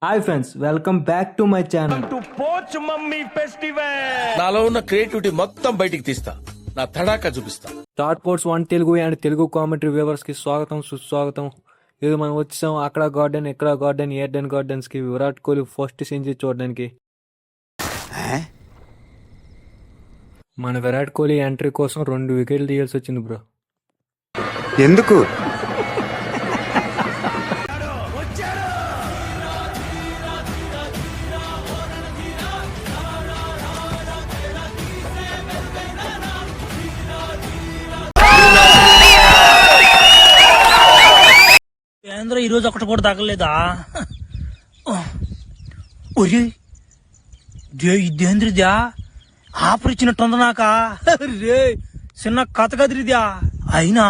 Hi friends, welcome back to my channel. నాలో ఉన్న creativity మొత్తం బయటికి తీస్తా, నా తడాకా చూపిస్తా. టాట్ sports 1 Telugu and Telugu commentary viewers కి స్వాగతం సుస్వాగతం. ఇది మనం వచ్చాం అక్కడ గార్డెన్ ఇక్కడ గార్డెన్ ఏడెన్ గార్డెన్స్ కి విరాట్ కోహ్లీ ఫస్ట్ సెంచరీ చూడడానికి. మన విరాట్ కోహ్లీ ఎంట్రీ కోసం 2 వికెట్లు తీయాల్సి వచ్చింది బ్రో. ఎందుకు? ఏంద్ర ఈరోజు ఒకటి కూడా తగలేదా? ఒరే ఇదేంద్రిద్యా ఆఫర్ ఇచ్చినట్టుంది నాక రే చిన్న కథ కదిరిద్యా. అయినా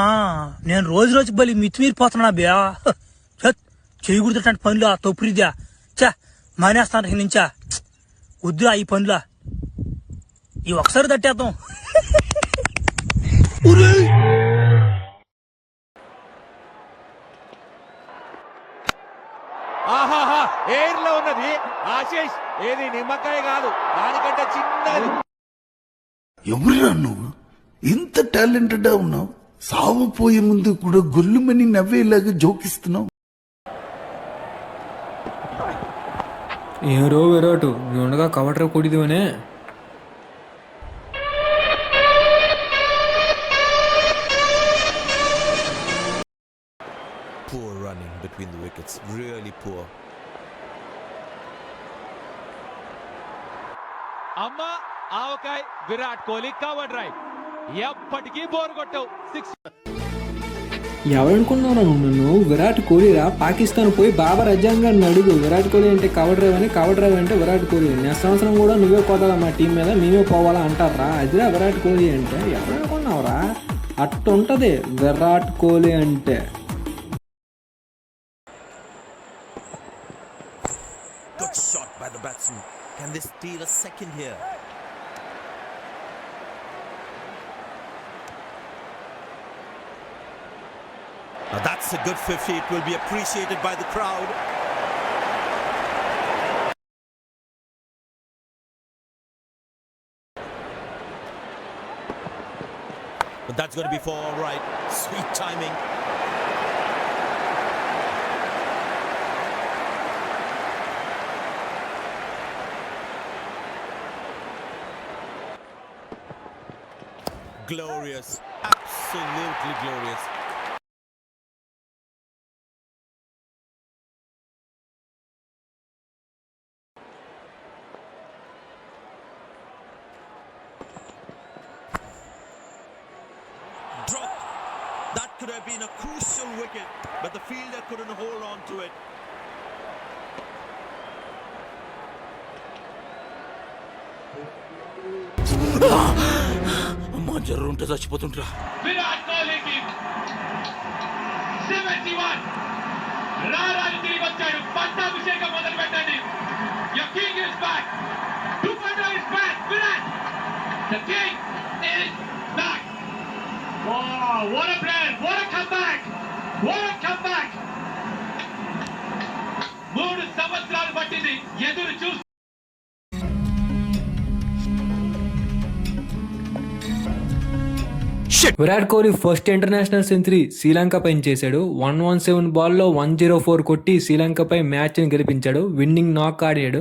నేను రోజు బలి మితిమీరిపోతున్నా బ్యా. చేయకూడదటువంటి పనులు తొప్పురిద్యా. చా మానేస్తాను నుంచా. వద్దురా ఈ పనులా, ఈ ఒకసారి తట్టేద్దాం. ఆహాహా, ఎయిర్ లో ఉన్నది ఆశీష్, ఏది నిమ్మకాయ కాదు, దానికంటే చిన్నది. ఎవరురా నువ్వు? ఇంత టాలెంటెడ్ ఉన్నావు, సావపోయే ముందు కూడా గొల్లుమని నవ్వేలాగా జోకిస్తున్నావు. ఏరో విరాట్ నువ్వు ఉండగా కవర్ కొడిదివనే. Poor running between the wickets, really poor. అమ్మ ఆవకాయ్, విరాట్ కోహ్లీ కవర్ డ్రైవ్, ఎప్పటికీ బోర్ కొట్టవు. 6 ఎవరనుకున్నారా నువ్వు? విరాట్ కోహ్లీరా. పాకిస్తాన్ పోయి బాబర్ అజాం గారిని అడుగు, విరాట్ కోహ్లీ అంటే కవర్ డ్రైవ్ అని, కవర్ డ్రైవ్ అంటే విరాట్ కోహ్లీ. నెక్స్ట్ సంవత్సరం కూడా నువ్వే కొట్టాలా మా టీం మీద, మేమే పోవాలా అంటారా? అదిరా విరాట్ కోహ్లీ అంటే. ఎవరనుకున్నావురా? అట్టుంటది విరాట్ కోహ్లీ అంటే. Good shot by the batsman. Can they steal a second here? Now that's a good 50. It will be appreciated by the crowd. But that's going to be for all right. Sweet timing. Glorious, absolutely glorious. Drop. That could have been a crucial wicket, but the fielder couldn't hold on to it. అమ్మ జర్రుంటే చచ్చిపోతుంటరా. విరాట్ కోహ్లీకి 71 రారాజు తిరిగి వచ్చాడు. పట్టాభిషేకం మొదలు పెట్టండి. Your king is back. Dupanda is back. Virat, the king is back. Wow, what a player, what a comeback, what a comeback. 3 సంవత్సరాలు పట్టింది ఎదురు చూసి. Virat Kohli first international century శ్రీలంకపై చేశాడు. 117 బాల్లో 104 కొట్టి శ్రీలంకపై మ్యాచ్ని గెలిపించాడు. విన్నింగ్ నాక్ ఆడాడు.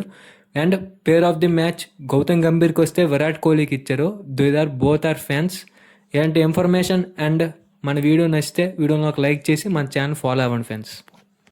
And player of the match Gautam గంభీర్కి వస్తే విరాట్ కోహ్లీకి ఇచ్చారు. Both are fans. ఇలాంటి ఇన్ఫర్మేషన్ అండ్ మన వీడియో నచ్చితే వీడియోని ఒక లైక్ చేసి మన ఛానల్ ఫాలో అవ్వండి ఫ్రెండ్స్.